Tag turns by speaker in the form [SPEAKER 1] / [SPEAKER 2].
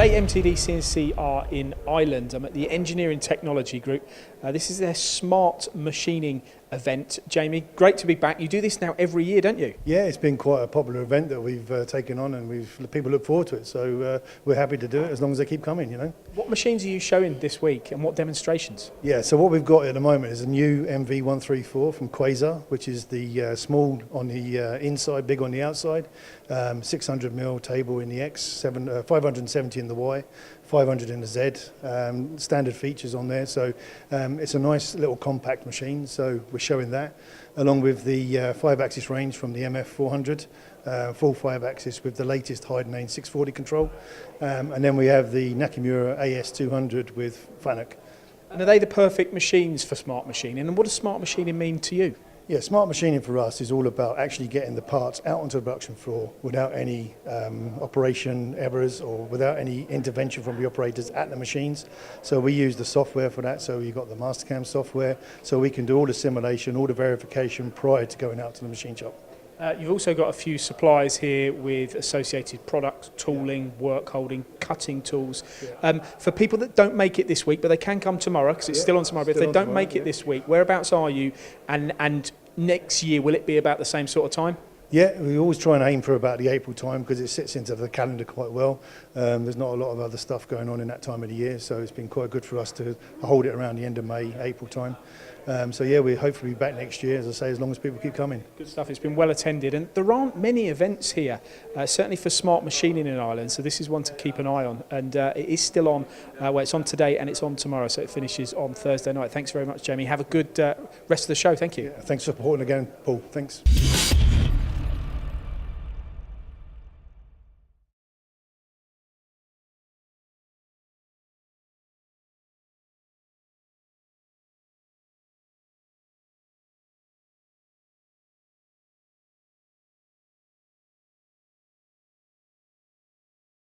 [SPEAKER 1] Today MTD CNC are in Ireland. I'm at the Engineering Technology Group. This is their smart machining event. Jamie, great to be back. You do this now every year, don't you?
[SPEAKER 2] Yeah, it's been quite a popular event that we've taken on, and people look forward to it. So we're happy to do it as long as they keep coming, you know.
[SPEAKER 1] What machines are you showing this week and what demonstrations?
[SPEAKER 2] Yeah, so what we've got at the moment is a new MV134 from Quaser, which is the small on the inside, big on the outside, 600mm table in the X, 570 in the Y, 500 in the Z, standard features on there. So it's a nice little compact machine, so we're showing that, along with the 5-axis range from the MF 400, full 5-axis with the latest Heidenhain 640 control. And then we have the Nakamura AS 200 with FANUC.
[SPEAKER 1] And are they the perfect machines for smart machining? And what does smart machining mean to you?
[SPEAKER 2] Yeah, smart machining for us is all about actually getting the parts out onto the production floor without any operation errors or without any intervention from the operators at the machines. So we use the software for that. So you've got the Mastercam software, so we can do all the simulation, all the verification prior to going out to the machine shop.
[SPEAKER 1] You've also got a few supplies here with associated products, tooling, work holding, cutting tools. For people that don't make it this week, but they can come tomorrow because it's still on tomorrow, but if they don't make it this week, whereabouts are you? And next year, will it be about the same sort of time?
[SPEAKER 2] Yeah, we always try and aim for about the April time because it sits into the calendar quite well. There's not a lot of other stuff going on in that time of the year, so it's been quite good for us to hold it around the end of May, April time. So yeah, we'll hopefully be back next year, as I say, as long as people keep coming. Good
[SPEAKER 1] stuff. It's been well attended, and there aren't many events here, certainly for smart machining in Ireland, so this is one to keep an eye on. And it is still on, well, it's on today and it's on tomorrow, so it finishes on Thursday night. Thanks very much, Jamie. Have a good rest of the show. Thank you.
[SPEAKER 2] Yeah, thanks for supporting again, Paul. Thanks.